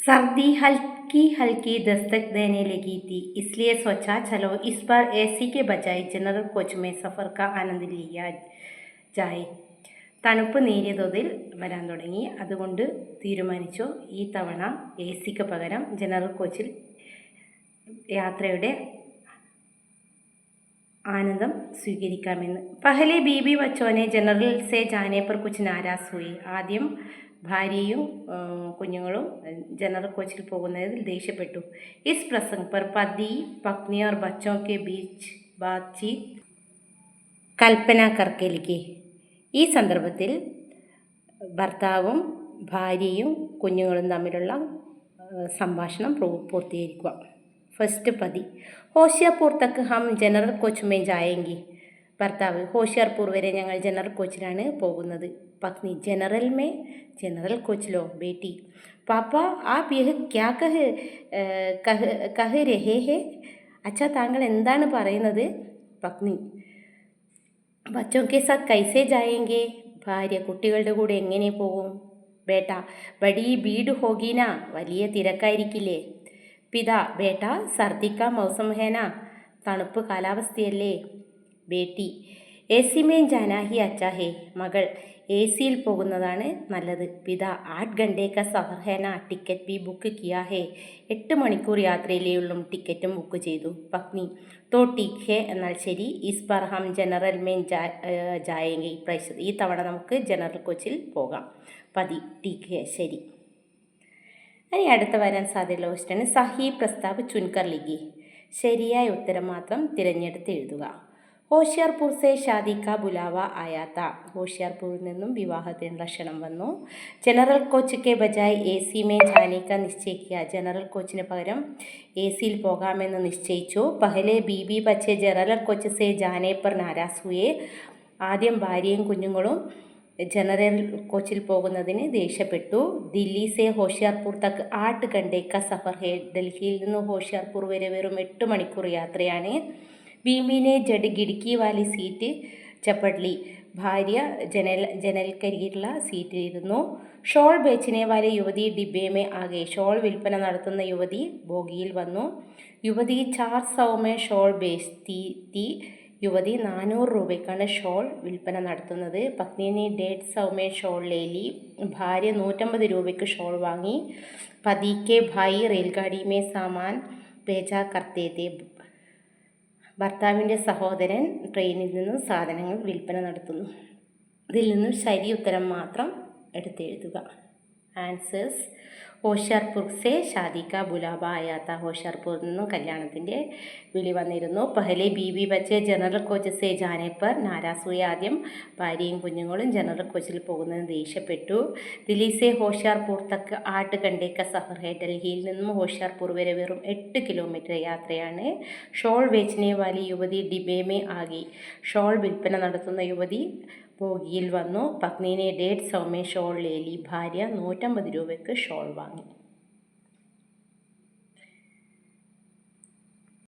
सर्दी हल्की हल्की दस्तक देने लगी थी, इसलिए सोचा चलो इस बार एसी के बजाय जनरल कोच में सफ़र का आनंद लिया जाए. തണുപ്പ് നേരിയ തോതിൽ വരാൻ തുടങ്ങി. അതുകൊണ്ട് തീരുമാനിച്ചു ഈ തവണ എസിക്ക് പകരം ജനറൽ കോച്ചിൽ യാത്രയുടെ ആനന്ദം സ്വീകരിക്കാമെന്ന്. പഹലെ ബീബി ബച്ചോനെ ജനറൽ സെ ജാനെ പർ കുച്ച് നാരാസ് ഹുയി. ആദ്യം ഭാര്യയും കുഞ്ഞുങ്ങളും ജനറൽ കോച്ചിൽ പോകുന്നതിൽ ദേഷ്യപ്പെട്ടു. ഇസ് പ്രസംഗ് പർ പതി പത്നി और बच्चों के बीच बातचीत കൽപ്പന करके लिखी. ഈ സന്ദർഭത്തിൽ ഭർത്താവും ഭാര്യയും കുഞ്ഞുങ്ങളും തമ്മിലുള്ള സംഭാഷണം പൂർത്തീകരിക്കുക. ഫസ്റ്റ് പതി ഹോഷിയാർപൂർ തക്ക് ഹം ജനറൽ കോച്ച് മേ ജായെങ്കി. ഭർത്താവ് ഹോഷിയാർപൂർ വരെ ഞങ്ങൾ ജനറൽ കോച്ചിലാണ് പോകുന്നത്. പത്നി ജനറൽ കോച്ചിലോ ബേട്ടി. പാപ്പ ആപ് യഹ് ക്യാ കഹ് രഹേ ഹേ. അച്ഛ താങ്കൾ എന്താണ് പറയുന്നത്. പത്നി ബച്ചോं के साथ कैसे जाएंगे. ഭാര്യ കുട്ടികളുടെ കൂടെ എങ്ങനെ പോകും. ബേട്ട ബഡി ഭീഡ് ഹോഗീന. വലിയ തിരക്കായിരിക്കില്ലേ. പിതാ ബേട്ട സർദിക്ക മൗസം ഹേന. തണുപ്പ് കാലാവസ്ഥയല്ലേ. ബേട്ടി എസി മേം ജാനാ ഹി അച്ഛാ ഹേ. മകൾ എസിയിൽ പോകുന്നതാണ് നല്ലത്. പിതാ 8 घंटे का सफ़र है ना, टिकट भी बुक किया है. 8 മണിക്കൂർ യാത്രയിലേയുള്ളും ടിക്കറ്റും ബുക്ക് ചെയ്തു. പത്നി തോ ടീക് ഹേ. എന്നാൽ ശരി. ഇസ് ബാർ ഹം ജനറൽ മേം ജായെങ്കെ. ഈ തവണ നമുക്ക് ജനറൽ കോച്ചിൽ പോകാം. പതി ടീക് ഹേ ശരി. ഇനി അടുത്ത വരാൻ സാധ്യതയുള്ള ക്വസ്റ്റ്യൻ സഹി പ്രസ്താവ് ചുൻകർ ലിഖി. ശരിയായ ഉത്തരം മാത്രം തിരഞ്ഞെടുത്ത് എഴുതുക. ഹോഷിയാർപൂർ സെ ഷാദി കാ ബുലാവ ആയാത്ത. ഹോഷിയാർപൂരിൽ നിന്നും വിവാഹത്തിനുള്ള ക്ഷണം വന്നു. General coach K ബജായ് AC may Jane കാ നിശ്ചയിക്കുക. ജനറൽ കോച്ചിന് പകരം എസിയിൽ പോകാമെന്ന് നിശ്ചയിച്ചു. പഹലെ ബീബി ബച്ചെ ജനറൽ കോച്ച് സെ ജാനെ പർ നാരാസ് ഹുയെ. ആദ്യം ഭാര്യയും കുഞ്ഞുങ്ങളും ജനറൽ കോച്ചിൽ പോകുന്നതിന് ദേഷ്യപ്പെട്ടു. ദില്ലി സെ ഹോഷിയാർപൂർ തക്ക് 8 घंटे का सफ़र है. ഡൽഹിയിൽ നിന്ന് ഹോഷിയാർപൂർ വരെ വെറും 8 മണിക്കൂർ യാത്രയാണ്. ബീബിനെ ജഡ് ഖിഡ്കി വാലി സീറ്റ് ചപ്പട്ലി. ഭാര്യ ജനൽക്കരികിലുള്ള സീറ്റിലിരുന്നു. ഷോൾ ബേച്ചിനെ വാലെ യുവതി ഡിബേമേ ആകെ. ഷോൾ വിൽപ്പന നടത്തുന്ന യുവതി ബോഗിയിൽ വന്നു. യുവതി 400 മേ ഷോൾ ബേച്തി തി. യുവതി 400 രൂപയ്ക്കാണ് ഷോൾ വിൽപ്പന നടത്തുന്നത്. പത്നിനെ 150 മേ ഷോൾ ലേലി. ഭാര്യ 150 രൂപയ്ക്ക് ഷോൾ വാങ്ങി. പതിക്കെ ഭായി റെയിൽഗാഡി മേ സാമാൻ ഭേജാ കർത്തേ തേ. ഭർത്താവിൻ്റെ സഹോദരൻ ട്രെയിനിൽ നിന്നും സാധനങ്ങൾ വിൽപ്പന നടത്തുന്നു. ഇതിൽ നിന്നും ശരി ഉത്തരം മാത്രം എടുത്തെഴുതുക. ആൻസേഴ്സ് ഹോഷിയാർപൂർ സെ ഷാദി കാ ബുലാവ ആയാത്ത. ഹോഷിയാർപൂരിൽ നിന്നും കല്യാണത്തിൻ്റെ വിളി വന്നിരുന്നു. പഹലെ ബീബി ബച്ചെ ജനറൽ കോച്ച് സെ ജാനെ പർ നാരാസ് ഹുയെ. ആദ്യം ഭാര്യയും കുഞ്ഞുങ്ങളും ജനറൽ കോച്ചിൽ പോകുന്നതിന് ദേഷ്യപ്പെട്ടു. ദില്ലി സെ ഹോഷിയാർപൂർ തക്ക് 8 घंटे का सफ़र है. ഡൽഹിയിൽ നിന്നും ഹോഷിയാർപൂർ വരെ വെറും 8 കിലോമീറ്റർ യാത്രയാണ്. ഷോൾ ബേച്ച്നെ വാലി യുവതി ഡിബേമേ ആകി. ഷോൾ വിൽപ്പന നടത്തുന്ന യുവതി ബോഗിയിൽ വന്നു. പത്നിനെ 150 മേ ഷോൾ ലേലി. ഭാര്യ 150 രൂപയ്ക്ക് ഷോൾ വാങ്ങി.